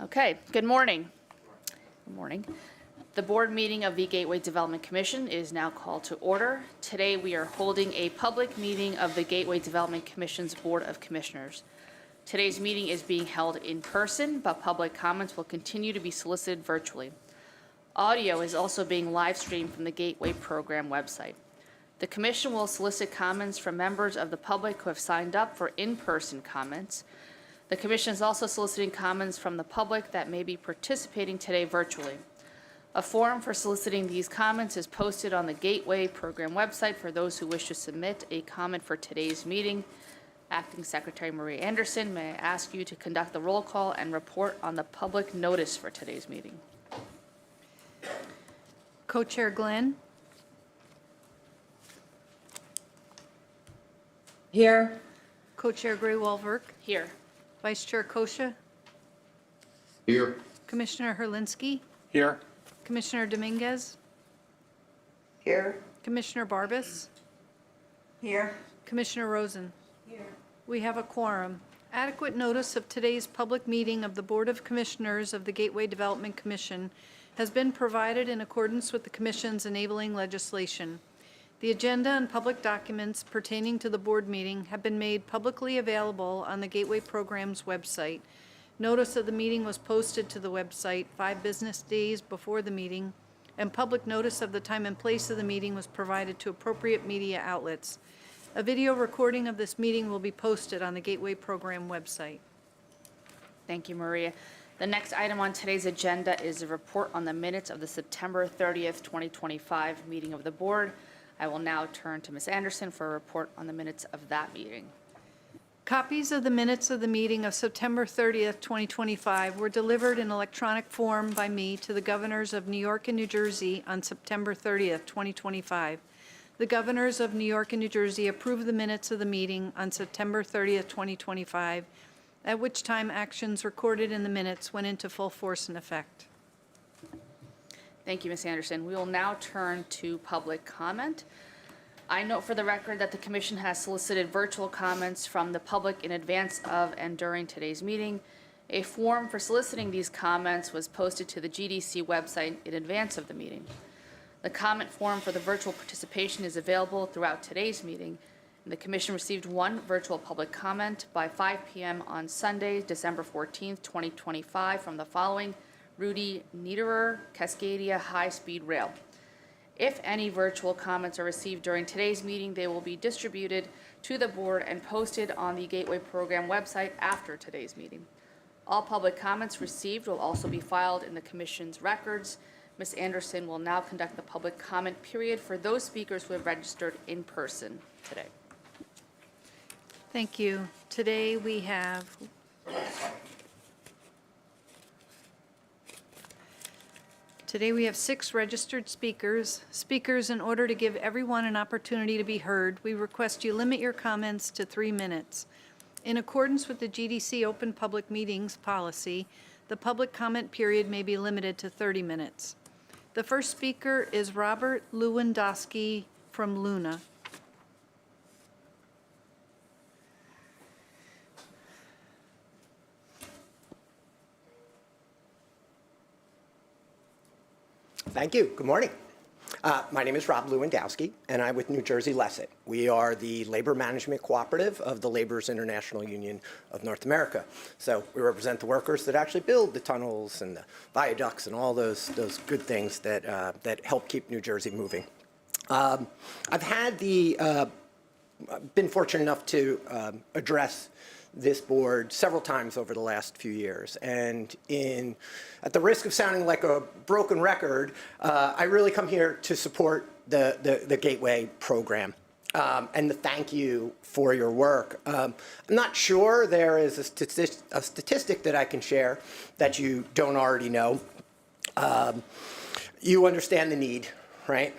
Okay, good morning. Good morning. The board meeting of the Gateway Development Commission is now called to order. Today we are holding a public meeting of the Gateway Development Commission's Board of Commissioners. Today's meeting is being held in person, but public comments will continue to be solicited virtually. Audio is also being live streamed from the Gateway Program website. The Commission will solicit comments from members of the public who have signed up for in-person comments. The Commission is also soliciting comments from the public that may be participating today virtually. A form for soliciting these comments is posted on the Gateway Program website for those who wish to submit a comment for today's meeting. Acting Secretary Maria Anderson, may I ask you to conduct the roll call and report on the public notice for today's meeting? Co-Chair Glenn? Here. Co-Chair Gray-Walverk? Here. Vice Chair Kosha? Here. Commissioner Herlinsky? Here. Commissioner Dominguez? Here. Commissioner Barbas? Here. Commissioner Rosen? Here. We have a quorum. Adequate notice of today's public meeting of the Board of Commissioners of the Gateway Development Commission has been provided in accordance with the Commission's enabling legislation. The agenda and public documents pertaining to the board meeting have been made publicly available on the Gateway Program's website. Notice of the meeting was posted to the website 5 business days before the meeting, and public notice of the time and place of the meeting was provided to appropriate media outlets. A video recording of this meeting will be posted on the Gateway Program website. Thank you, Maria. The next item on today's agenda is a report on the minutes of the September 30th, 2025 meeting of the board. I will now turn to Ms. Anderson for a report on the minutes of that meeting. Copies of the minutes of the meeting of September 30th, 2025 were delivered in electronic form by me to the governors of New York and New Jersey on September 30th, 2025. The governors of New York and New Jersey approved the minutes of the meeting on September 30th, 2025, at which time actions recorded in the minutes went into full force and effect. Thank you, Ms. Anderson. We will now turn to public comment. I note for the record that the Commission has solicited virtual comments from the public in advance of and during today's meeting. A form for soliciting these comments was posted to the GDC website in advance of the meeting. The comment form for the virtual participation is available throughout today's meeting. And the Commission received one virtual public comment by 5 p.m. on Sunday, December 14th, 2025 from the following: Rudy Niederer, Cascadia High Speed Rail. If any virtual comments are received during today's meeting, they will be distributed to the board and posted on the Gateway Program website after today's meeting. All public comments received will also be filed in the Commission's records. Ms. Anderson will now conduct the public comment period for those speakers who have registered in person today. Thank you. Today we have Today we have 6 registered speakers. Speakers, in order to give everyone an opportunity to be heard, we request you limit your comments to 3 minutes. In accordance with the GDC Open Public Meetings policy, the public comment period may be limited to 30 minutes. The first speaker is Robert Lewandowski from Luna. Thank you. Good morning. My name is Rob Lewandowski, and I'm with New Jersey Lesset. We are the labor management cooperative of the Laborers International Union of North America. So we represent the workers that actually build the tunnels and the viaducts and all those good things that help keep New Jersey moving. I've been fortunate enough to address this board several times over the last few years, and at the risk of sounding like a broken record, I really come here to support the Gateway program and to thank you for your work. I'm not sure there is a statistic that I can share that you don't already know. You understand the need, right?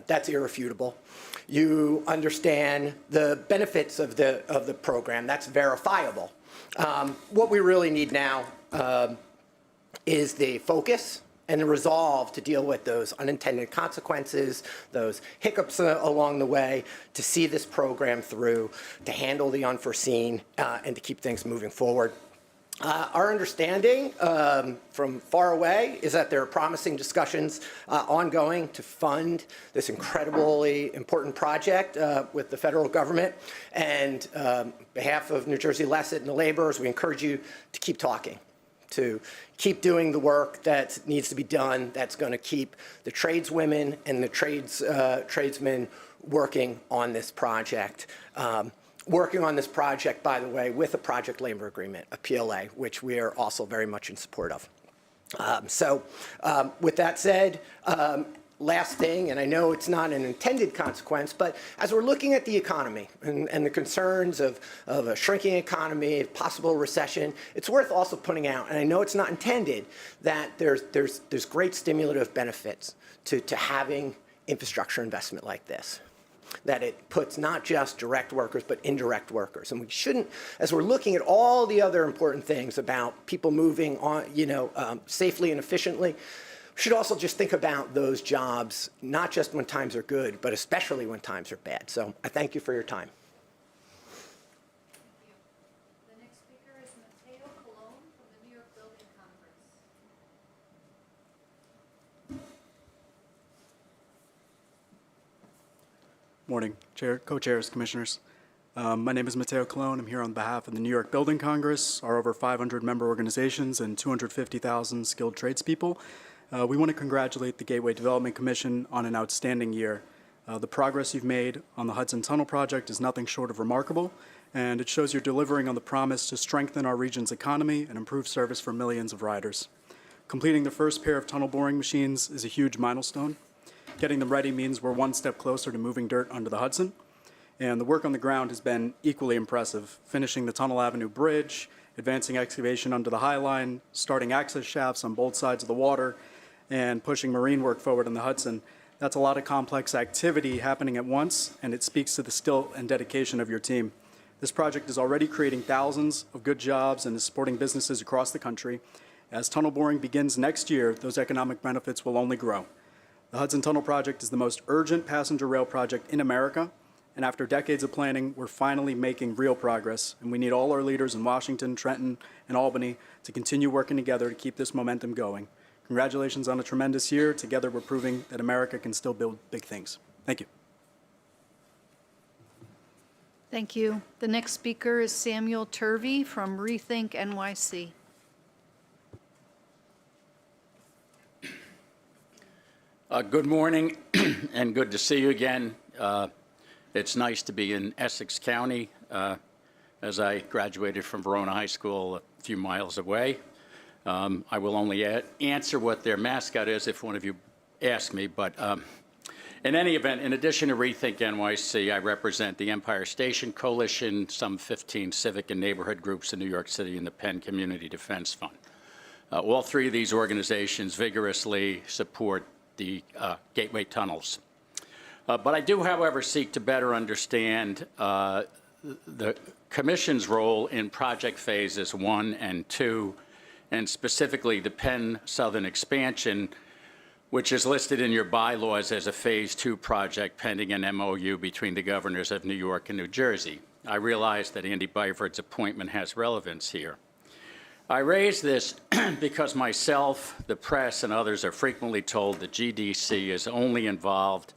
That's irrefutable. You understand the benefits of the program. That's verifiable. What we really need now is the focus and the resolve to deal with those unintended consequences, those hiccups along the way, to see this program through, to handle the unforeseen, and to keep things moving forward. Our understanding from far away is that there are promising discussions ongoing to fund this incredibly important project with the federal government. And on behalf of New Jersey Lesset and the laborers, we encourage you to keep talking, to keep doing the work that needs to be done that's going to keep the tradeswomen and the tradesmen working on this project. Working on this project, by the way, with a project labor agreement, a PLA, which we are also very much in support of. With that said, last thing, and I know it's not an intended consequence, but as we're looking at the economy and the concerns of a shrinking economy, a possible recession, it's worth also pointing out, and I know it's not intended, that there's great stimulative benefits to having infrastructure investment like this. That it puts not just direct workers, but indirect workers. And we shouldn't, as we're looking at all the other important things about people moving on, safely and efficiently, we should also just think about those jobs, not just when times are good, but especially when times are bad. So I thank you for your time. The next speaker is Mateo Colon from the New York Building Congress. Morning, Chair, co-chairs, commissioners. My name is Mateo Colon. I'm here on behalf of the New York Building Congress, our over 500 member organizations and 250,000 skilled tradespeople. We want to congratulate the Gateway Development Commission on an outstanding year. The progress you've made on the Hudson Tunnel project is nothing short of remarkable, and it shows you're delivering on the promise to strengthen our region's economy and improve service for millions of riders. Completing the first pair of tunnel boring machines is a huge milestone. Getting them ready means we're one step closer to moving dirt under the Hudson. And the work on the ground has been equally impressive, finishing the Tunnel Avenue Bridge, advancing excavation under the High Line, starting access shafts on both sides of the water, and pushing marine work forward in the Hudson. That's a lot of complex activity happening at once, and it speaks to the skill and dedication of your team. This project is already creating thousands of good jobs and is supporting businesses across the country. As tunnel boring begins next year, those economic benefits will only grow. The Hudson Tunnel project is the most urgent passenger rail project in America, and after decades of planning, we're finally making real progress, and we need all our leaders in Washington, Trenton, and Albany to continue working together to keep this momentum going. Congratulations on a tremendous year. Together, we're proving that America can still build big things. Thank you. Thank you. The next speaker is Samuel Turvey from Rethink NYC. Good morning, and good to see you again. It's nice to be in Essex County, as I graduated from Verona High School a few miles away. I will only answer what their mascot is if one of you ask me, but in any event, in addition to Rethink NYC, I represent the Empire Station Coalition, some 15 civic and neighborhood groups in New York City, and the Penn Community Defense Fund. All three of these organizations vigorously support the gateway tunnels. But I do, however, seek to better understand the Commission's role in project phases 1 and 2, and specifically the Penn Southern expansion, which is listed in your bylaws as a Phase 2 project pending an MOU between the governors of New York and New Jersey. I realize that Andy Byford's appointment has relevance here. I raise this because myself, the press, and others are frequently told that GDC is only involved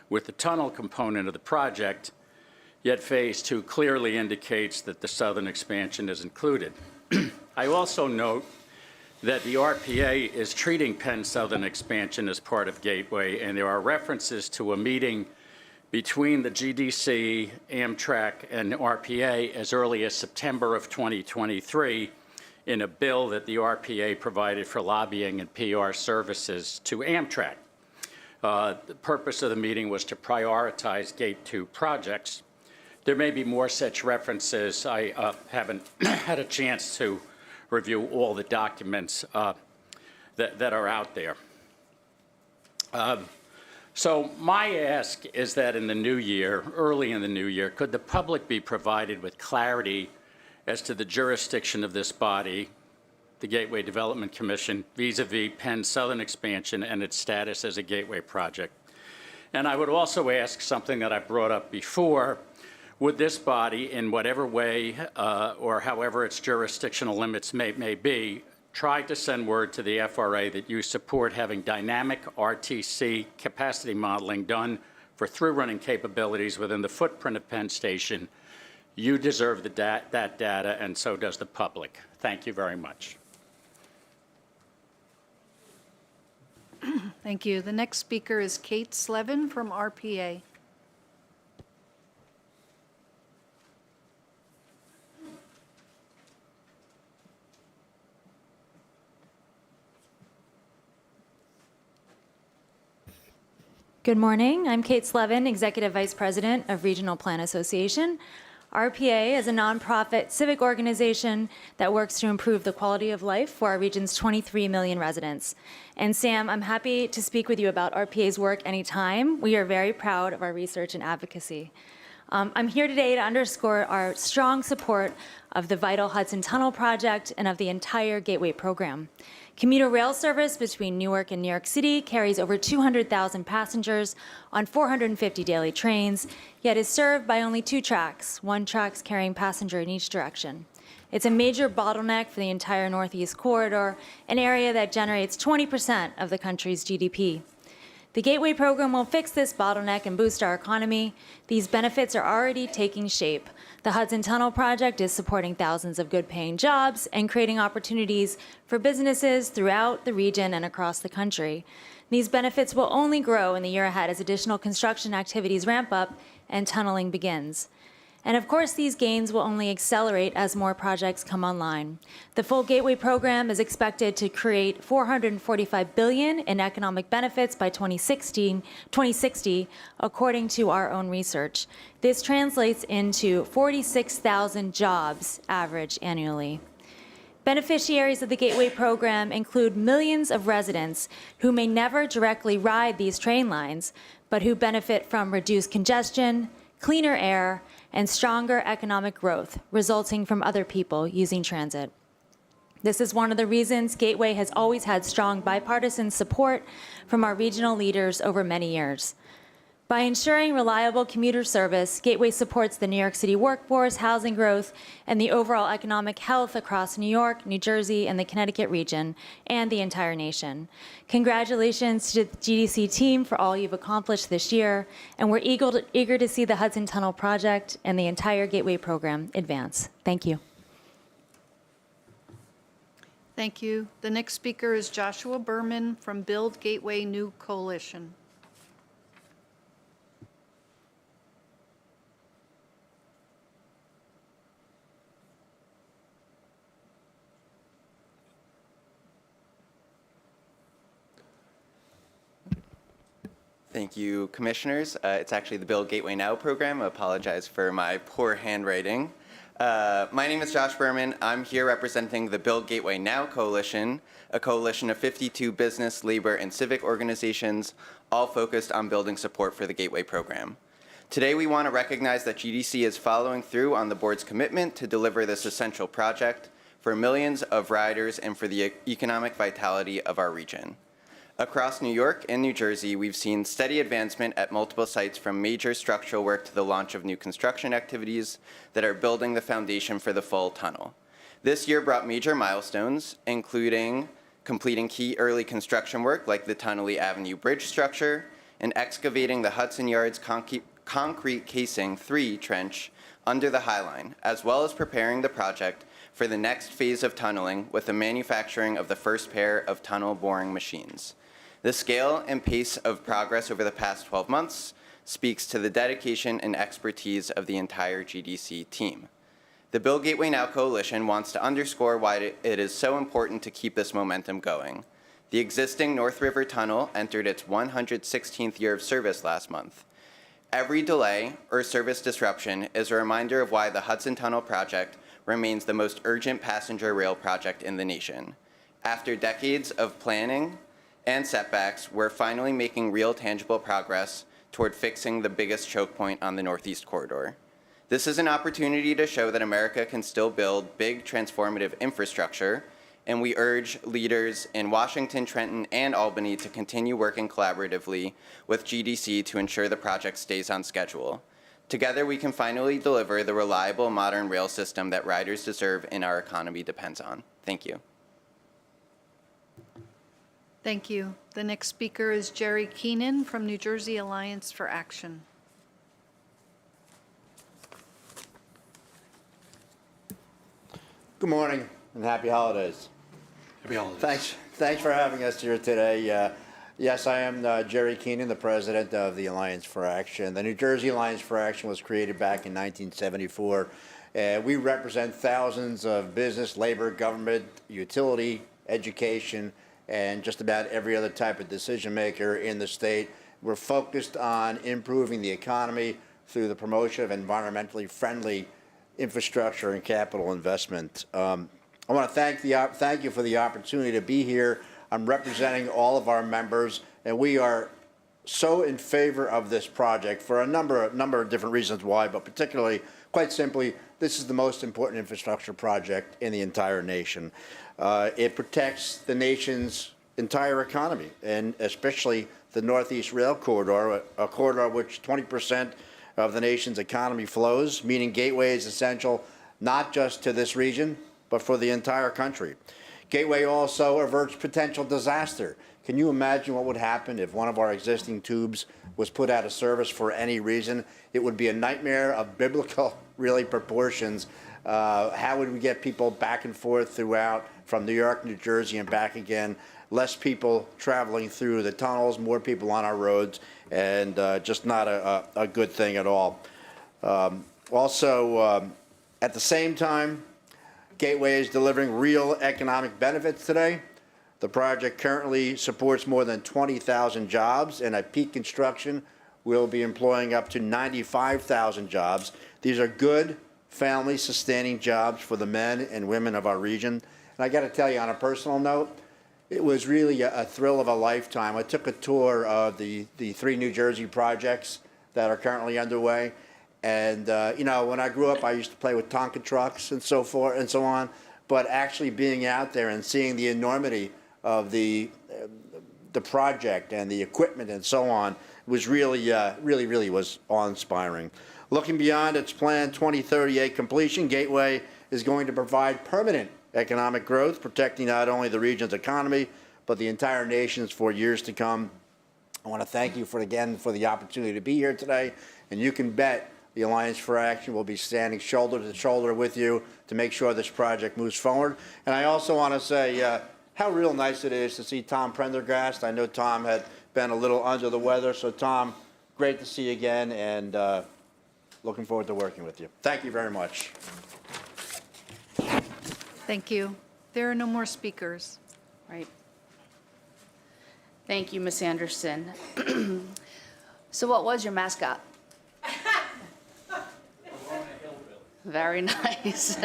with the tunnel component of the project, yet Phase 2 clearly indicates that the southern expansion is included. I also note that the RPA is treating Penn Southern expansion as part of Gateway, and there are references to a meeting between the GDC, Amtrak, and RPA as early as September of 2023 in a bill that the RPA provided for lobbying and PR services to Amtrak. The purpose of the meeting was to prioritize Gate 2 projects. There may be more such references. I haven't had a chance to review all the documents that are out there. So my ask is that in the new year, early in the new year, could the public be provided with clarity as to the jurisdiction of this body, the Gateway Development Commission, vis-a-vis Penn Southern expansion and its status as a gateway project? And I would also ask something that I brought up before, would this body, in whatever way or however its jurisdictional limits may be, try to send word to the FRA that you support having dynamic RTC capacity modeling done for through-running capabilities within the footprint of Penn Station? You deserve that data, and so does the public. Thank you very much. Thank you. The next speaker is Kate Slevin from RPA. Good morning. I'm Kate Slevin, Executive Vice President of Regional Plan Association. RPA is a nonprofit civic organization that works to improve the quality of life for our region's 23 million residents. And Sam, I'm happy to speak with you about RPA's work anytime. We are very proud of our research and advocacy. I'm here today to underscore our strong support of the vital Hudson Tunnel project and of the entire Gateway program. Commuter rail service between Newark and New York City carries over 200,000 passengers on 450 daily trains, yet is served by only 2 tracks, 1 track carrying passenger in each direction. It's a major bottleneck for the entire Northeast Corridor, an area that generates 20% of the country's GDP. The Gateway program will fix this bottleneck and boost our economy. These benefits are already taking shape. The Hudson Tunnel project is supporting thousands of good-paying jobs and creating opportunities for businesses throughout the region and across the country. These benefits will only grow in the year ahead as additional construction activities ramp up and tunneling begins. And of course, these gains will only accelerate as more projects come online. The full Gateway program is expected to create $445 billion in economic benefits by 2060, according to our own research. This translates into 46,000 jobs average annually. Beneficiaries of the Gateway program include millions of residents who may never directly ride these train lines, but who benefit from reduced congestion, cleaner air, and stronger economic growth resulting from other people using transit. This is one of the reasons Gateway has always had strong bipartisan support from our regional leaders over many years. By ensuring reliable commuter service, Gateway supports the New York City workforce, housing growth, and the overall economic health across New York, New Jersey, and the Connecticut region, and the entire nation. Congratulations to the GDC team for all you've accomplished this year, and we're eager to see the Hudson Tunnel project and the entire Gateway program advance. Thank you. Thank you. The next speaker is Joshua Berman from Build Gateway New Coalition. Thank you, Commissioners. It's actually the Build Gateway Now program. I apologize for my poor handwriting. My name is Josh Berman. I'm here representing the Build Gateway Now Coalition, a coalition of 52 business, labor, and civic organizations, all focused on building support for the Gateway program. Today, we want to recognize that GDC is following through on the board's commitment to deliver this essential project for millions of riders and for the economic vitality of our region. Across New York and New Jersey, we've seen steady advancement at multiple sites, from major structural work to the launch of new construction activities that are building the foundation for the full tunnel. This year brought major milestones, including completing key early construction work like the Tunnelly Avenue Bridge structure and excavating the Hudson Yards concrete casing 3 trench under the High Line, as well as preparing the project for the next phase of tunneling with the manufacturing of the first pair of tunnel boring machines. The scale and pace of progress over the past 12 months speaks to the dedication and expertise of the entire GDC team. The Build Gateway Now Coalition wants to underscore why it is so important to keep this momentum going. The existing North River Tunnel entered its 116th year of service last month. Every delay or service disruption is a reminder of why the Hudson Tunnel project remains the most urgent passenger rail project in the nation. After decades of planning and setbacks, we're finally making real tangible progress toward fixing the biggest choke point on the Northeast Corridor. This is an opportunity to show that America can still build big transformative infrastructure, and we urge leaders in Washington, Trenton, and Albany to continue working collaboratively with GDC to ensure the project stays on schedule. Together, we can finally deliver the reliable, modern rail system that riders deserve and our economy depends on. Thank you. Thank you. The next speaker is Jerry Keenan from New Jersey Alliance for Action. Good morning and happy holidays. Happy holidays. Thanks for having us here today. Yes, I am Jerry Keenan, the president of the Alliance for Action. The New Jersey Alliance for Action was created back in 1974. We represent thousands of business, labor, government, utility, education, and just about every other type of decision maker in the state. We're focused on improving the economy through the promotion of environmentally friendly infrastructure and capital investment. I want to thank you for the opportunity to be here. I'm representing all of our members, and we are so in favor of this project for a number of different reasons why, but particularly, quite simply, this is the most important infrastructure project in the entire nation. It protects the nation's entire economy, and especially the Northeast Rail Corridor, a corridor which 20% of the nation's economy flows, meaning Gateway is essential not just to this region, but for the entire country. Gateway also averts potential disaster. Can you imagine what would happen if one of our existing tubes was put out of service for any reason? It would be a nightmare of biblical, really, proportions. How would we get people back and forth throughout from New York, New Jersey, and back again? Less people traveling through the tunnels, more people on our roads, and just not a good thing at all. Also, at the same time, Gateway is delivering real economic benefits today. The project currently supports more than 20,000 jobs, and at peak construction, we'll be employing up to 95,000 jobs. These are good, family-sustaining jobs for the men and women of our region. And I got to tell you, on a personal note, it was really a thrill of a lifetime. I took a tour of the 3 New Jersey projects that are currently underway. And, you know, when I grew up, I used to play with Tonka trucks and so forth and so on. But actually being out there and seeing the enormity of the project and the equipment and so on was really, really was awe-inspiring. Looking beyond its planned 2038 completion, Gateway is going to provide permanent economic growth, protecting not only the region's economy, but the entire nation's for years to come. I want to thank you again for the opportunity to be here today, and you can bet the Alliance for Action will be standing shoulder to shoulder with you to make sure this project moves forward. And I also want to say how real nice it is to see Tom Prendergast. I know Tom had been a little under the weather, so Tom, great to see you again, and looking forward to working with you. Thank you very much. Thank you. There are no more speakers. Right. Thank you, Ms. Anderson. So what was your mascot? Very nice.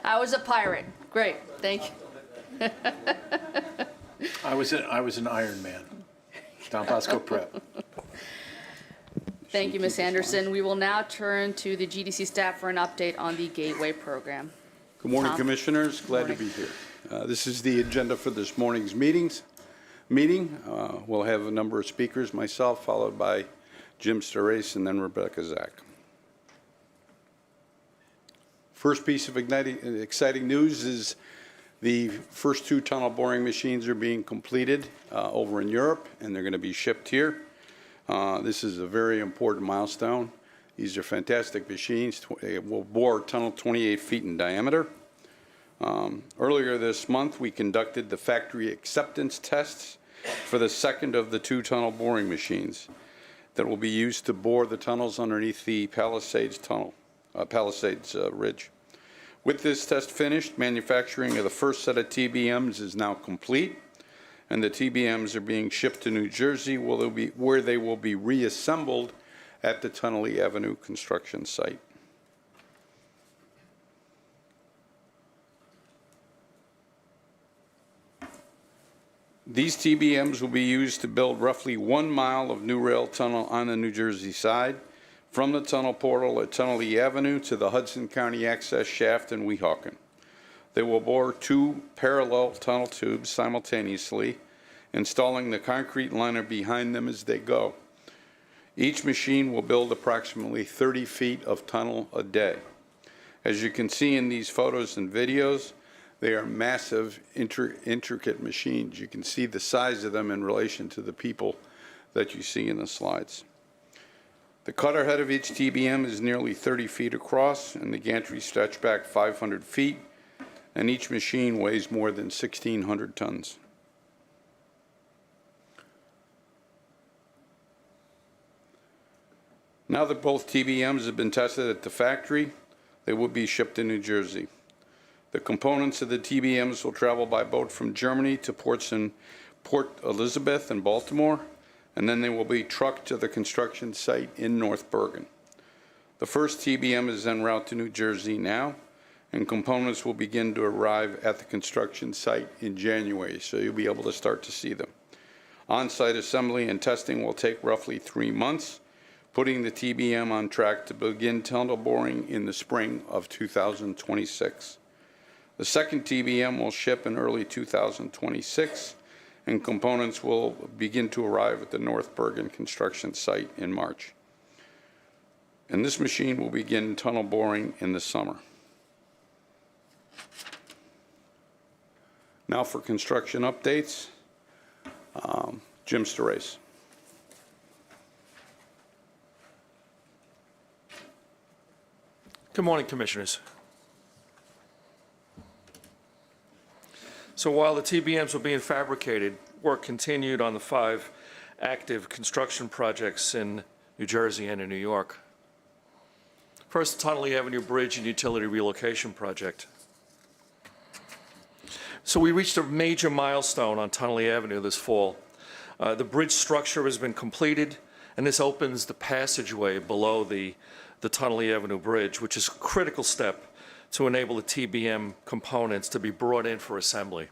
I was a pirate. Great, thank you. I was an Iron Man. Don Bosco Prep. Thank you, Ms. Anderson. We will now turn to the GDC staff for an update on the Gateway program. Good morning, Tom? Commissioners. Glad to be here. This is the agenda for this morning's meeting. We'll have a number of speakers, myself, followed by Jim Starace, and then Rebecca Zach. First piece of exciting news is the first 2 tunnel boring machines are being completed over in Europe, and they're going to be shipped here. This is a very important milestone. These are fantastic machines. They will bore a tunnel 28 feet in diameter. Earlier this month, we conducted the factory acceptance tests for the second of the 2 tunnel boring machines that will be used to bore the tunnels underneath the Palisades Ridge. With this test finished, manufacturing of the first set of TBMs is now complete, and the TBMs are being shipped to New Jersey, where they will be reassembled at the Tunnelly Avenue construction site. These TBMs will be used to build roughly 1 mile of new rail tunnel on the New Jersey side, from the tunnel portal at Tunnelly Avenue to the Hudson County access shaft in Weehawken. They will bore 2 parallel tunnel tubes simultaneously, installing the concrete liner behind them as they go. Each machine will build approximately 30 feet of tunnel a day. As you can see in these photos and videos, they are massive, intricate machines. You can see the size of them in relation to the people that you see in the slides. The cutter head of each TBM is nearly 30 feet across, and the gantry stretch back 500 feet, and each machine weighs more than 1,600 tons. Now that both TBMs have been tested at the factory, they will be shipped to New Jersey. The components of the TBMs will travel by boat from Germany to ports in Port Elizabeth and Baltimore, and then they will be trucked to the construction site in North Bergen. The first TBM is en route to New Jersey now, and components will begin to arrive at the construction site in January, so you'll be able to start to see them. On-site assembly and testing will take roughly 3 months, putting the TBM on track to begin tunnel boring in the spring of 2026. The second TBM will ship in early 2026, and components will begin to arrive at the North Bergen construction site in March. And this machine will begin tunnel boring in the summer. Now for construction updates, Jim Starace. Good morning, Commissioners. So while the TBMs were being fabricated, work continued on the 5 active construction projects in New Jersey and in New York. First, the Tunnelly Avenue Bridge and Utility Relocation Project. So we reached a major milestone on Tunnelly Avenue this fall. The bridge structure has been completed, and this opens the passageway below the Tunnelly Avenue Bridge, which is a critical step to enable the TBM components to be brought in for assembly.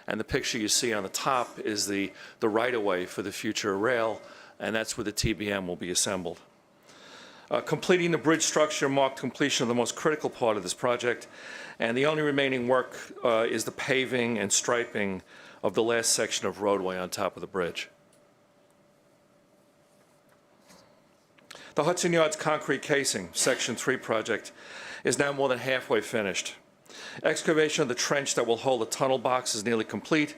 And the picture you see on the top is the right-of-way for the future rail, and that's where the TBM will be assembled. Completing the bridge structure marked completion of the most critical part of this project, and the only remaining work is the paving and striping of the last section of roadway on top of the bridge. The Hudson Yards concrete casing, Section 3 project, is now more than halfway finished. Excavation of the trench that will hold the tunnel box is nearly complete,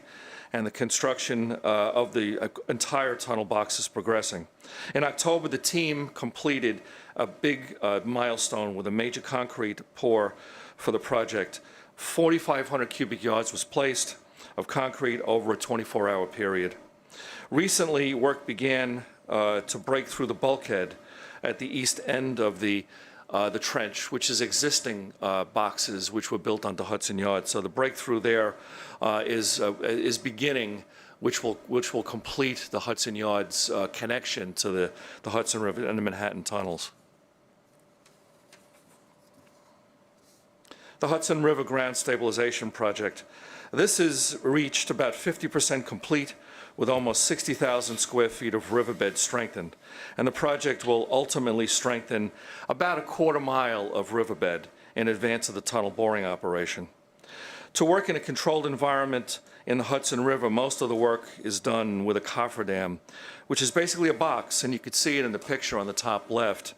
and the construction of the entire tunnel box is progressing. In October, the team completed a big milestone with a major concrete pour for the project. 4,500 cubic yards was placed of concrete over a 24-hour period. Recently, work began to break through the bulkhead at the east end of the trench, which is existing boxes which were built onto Hudson Yards. So the breakthrough there is beginning, which will complete the Hudson Yards connection to the Hudson River and the Manhattan tunnels. The Hudson River Ground Stabilization Project. This has reached about 50% complete, with almost 60,000 square feet of riverbed strengthened. And the project will ultimately strengthen about a quarter-mile of riverbed in advance of the tunnel boring operation. To work in a controlled environment in the Hudson River, most of the work is done with a cofferdam, which is basically a box, and you can see it in the picture on the top left.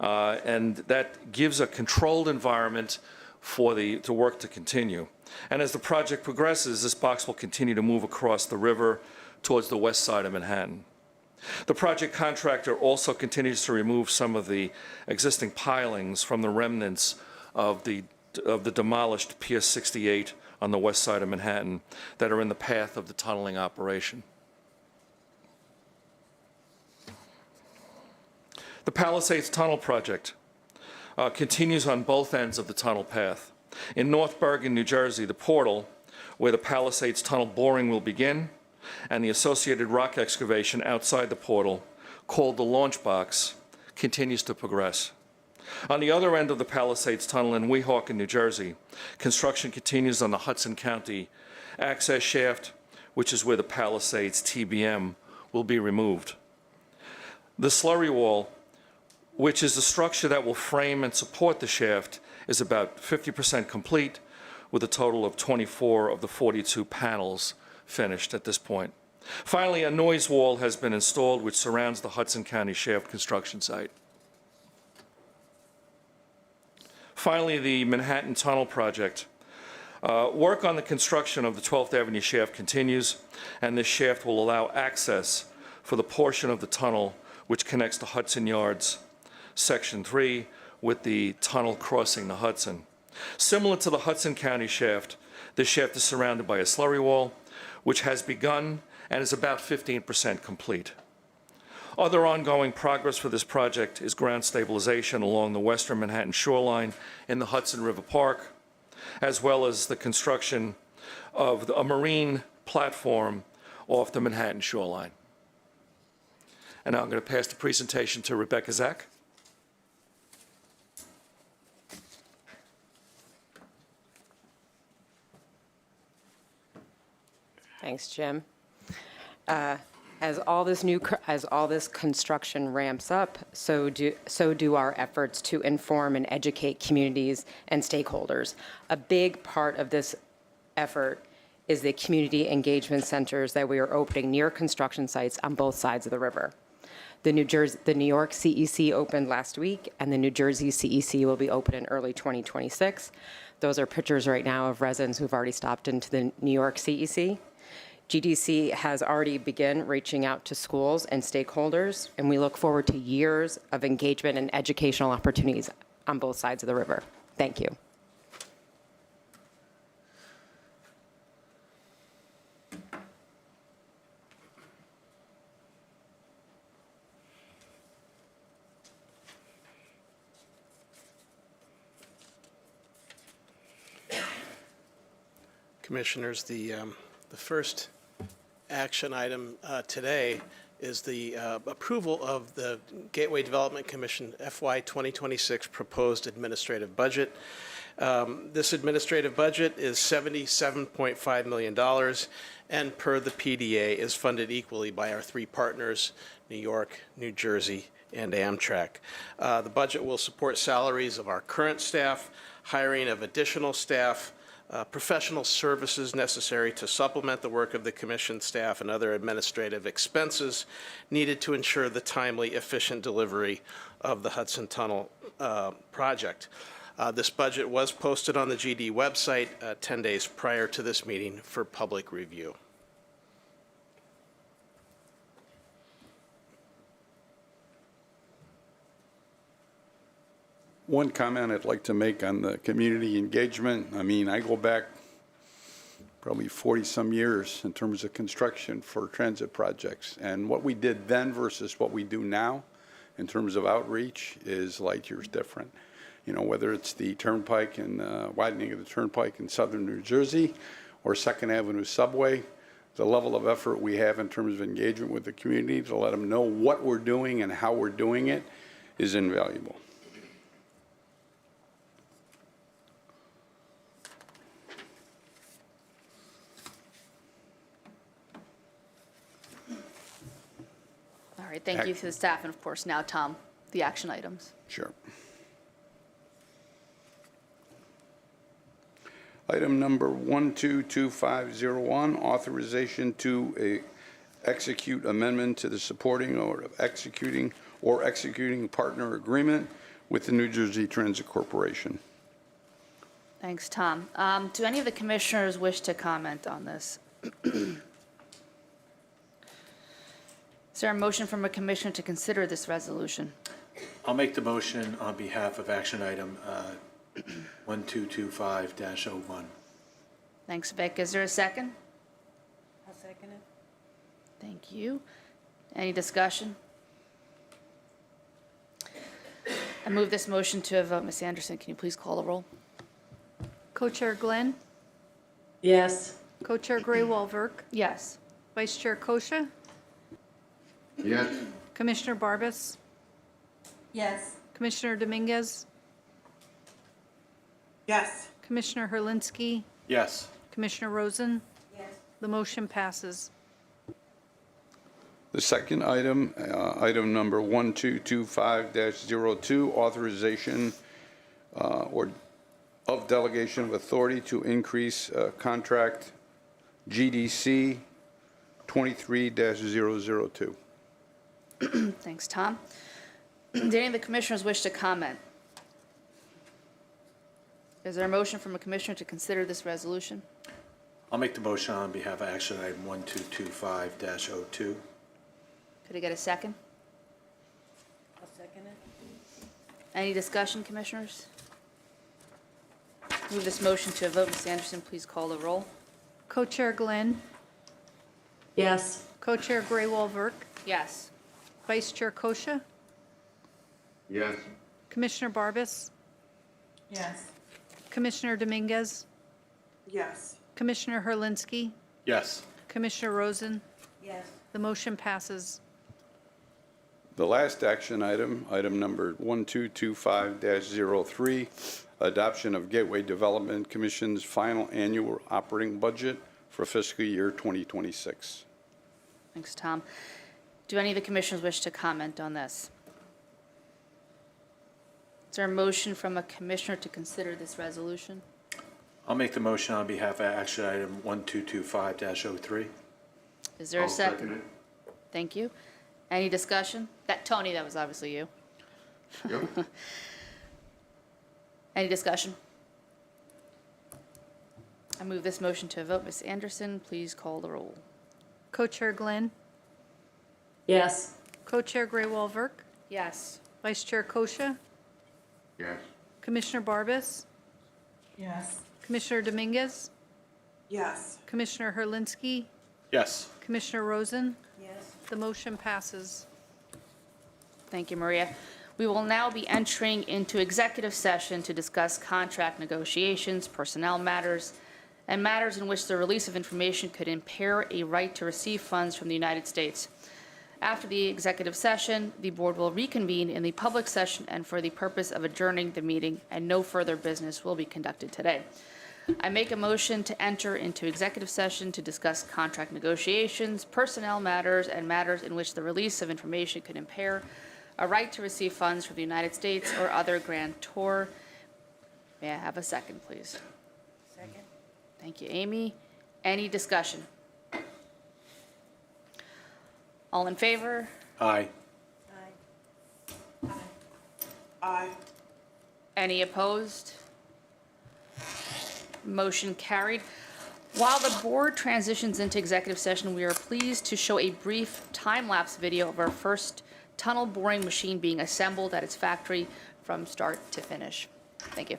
And that gives a controlled environment for the work to continue. And as the project progresses, this box will continue to move across the river towards the west side of Manhattan. The project contractor also continues to remove some of the existing pilings from the remnants of the demolished Pier 68 on the west side of Manhattan that are in the path of the tunneling operation. The Palisades Tunnel project continues on both ends of the tunnel path. In North Bergen, New Jersey, the portal where the Palisades Tunnel boring will begin and the associated rock excavation outside the portal, called the launch box, continues to progress. On the other end of the Palisades Tunnel in Weehawken, New Jersey, construction continues on the Hudson County access shaft, which is where the Palisades TBM will be removed. The slurry wall, which is the structure that will frame and support the shaft, is about 50% complete, with a total of 24 of the 42 panels finished at this point. Finally, a noise wall has been installed which surrounds the Hudson County Shaft construction site. Finally, the Manhattan Tunnel project. Work on the construction of the 12th Avenue shaft continues, and this shaft will allow access for the portion of the tunnel which connects the Hudson Yards, Section 3, with the tunnel crossing the Hudson. Similar to the Hudson County shaft, this shaft is surrounded by a slurry wall, which has begun and is about 15% complete. Other ongoing progress for this project is ground stabilization along the western Manhattan shoreline in the Hudson River Park, as well as the construction of a marine platform off the Manhattan shoreline. And now I'm going to pass the presentation to Rebecca Zak. Thanks, Jim. As all this construction ramps up, so do our efforts to inform and educate communities and stakeholders. A big part of this effort is the community engagement centers that we are opening near construction sites on both sides of the river. The New York CEC opened last week, and the New Jersey CEC will be open in early 2026. Those are pictures right now of residents who've already stopped into the New York CEC. GDC has already begun reaching out to schools and stakeholders, and we look forward to years of engagement and educational opportunities on both sides of the river. Thank you. Commissioners, the first action item today is the approval of the Gateway Development Commission FY 2026 proposed administrative budget. This administrative budget is $77.5 million, and per the PDA is funded equally by our three partners, New York, New Jersey, and Amtrak. The budget will support salaries of our current staff, hiring of additional staff, professional services necessary to supplement the work of the commission staff, and other administrative expenses needed to ensure the timely, efficient delivery of the Hudson Tunnel project. This budget was posted on the GD website 10 days prior to this meeting for public review. One comment I'd like to make on the community engagement. I mean, I go back probably 40-some years in terms of construction for transit projects. And what we did then versus what we do now in terms of outreach is light years different. You know, whether it's the turnpike and widening of the turnpike in southern New Jersey or 2nd Avenue subway, the level of effort we have in terms of engagement with the community to let them know what we're doing and how we're doing it is invaluable. All right, thank you to the staff, and of course now, Tom, the action items. Sure. Item number 122501, authorization to execute amendment to the supporting or executing partner agreement with the New Jersey Transit Corporation. Thanks, Tom. Do any of the commissioners wish to comment on this? Is there a motion from a commissioner to consider this resolution? I'll make the motion on behalf of action item 1225-01. Thanks, Vic. Is there a second? I'll second it. Thank you. Any discussion? I move this motion to a vote. Ms. Anderson, can you please call the roll? Co-Chair Glenn? Yes. Co-Chair Gray-Walverk? Yes. Vice Chair Kosha? Yes. Commissioner Barbas? Yes. Commissioner Dominguez? Yes. Commissioner Herlinsky? Yes. Commissioner Rosen? Yes. The motion passes. The second item, item number 1225-02, authorization or of delegation of authority to increase contract GDC 23-002. Thanks, Tom. Do any of the commissioners wish to comment? Is there a motion from a commissioner to consider this resolution? I'll make the motion on behalf of action item 1225-02. Could I get a second? I'll second it. Any discussion, commissioners? Move this motion to a vote. Ms. Anderson, please call the roll. Co-Chair Glenn, Yes. Co-Chair Graywall-Verk, Yes. Vice Chair Kosha, Yes. Commissioner Barbas, Yes. Commissioner Dominguez, Yes. Commissioner Herlinsky, Yes. Commissioner Rosen. Yes. The motion passes. The last action item, item number 1225-03, adoption of Gateway Development Commission's final annual operating budget for fiscal year 2026. Thanks, Tom. Do any of the commissioners wish to comment on this? Is there a motion from a commissioner to consider this resolution? I'll make the motion on behalf of action item 1225-03. Is there a second? Thank you. Any discussion? Tony, that was obviously you. Any discussion? I move this motion to a vote. Ms. Anderson, please call the roll. Co-Chair Glenn, Yes. Co-Chair Graywall-Verk, Yes. Vice Chair Kosha, Yes. Commissioner Barbas, Yes. Commissioner Dominguez, Yes. Commissioner Herlinsky, Yes. Commissioner Rosen. Yes. The motion passes. Thank you, Maria. We will now be entering into executive session to discuss contract negotiations, personnel matters, and matters in which the release of information could impair a right to receive funds from the United States. After the executive session, the board will reconvene in the public session and for the purpose of adjourning the meeting, and no further business will be conducted today. I make a motion to enter into executive session to discuss contract negotiations, personnel matters, and matters in which the release of information could impair a right to receive funds from the United States or other grantor. May I have a second, please? Second. Thank you, Amy. Any discussion? All in favor? Aye. Aye. Aye. Any opposed? Motion carried. While the board transitions into executive session, we are pleased to show a brief time-lapse video of our first tunnel boring machine being assembled at its factory from start to finish. Thank you.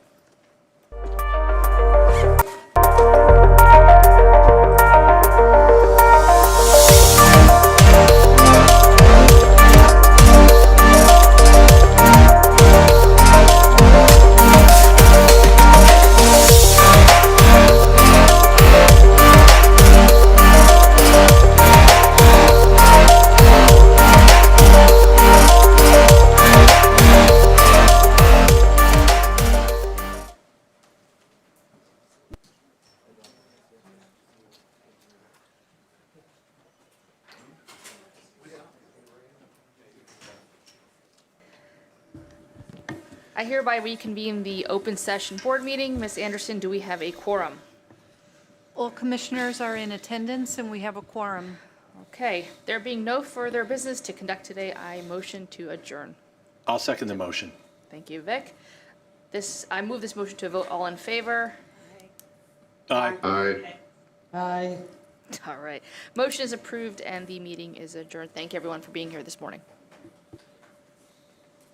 I hereby reconvene the open session board meeting. Ms. Anderson, do we have a quorum? All commissioners are in attendance and we have a quorum. Okay, there being no further business to conduct today, I motion to adjourn. I'll second the motion. Thank you, Vic. I move this motion to a vote. All in favor? Aye. Aye. Aye. All right. Motion is approved and the meeting is adjourned. Thank you, everyone, for being here this morning.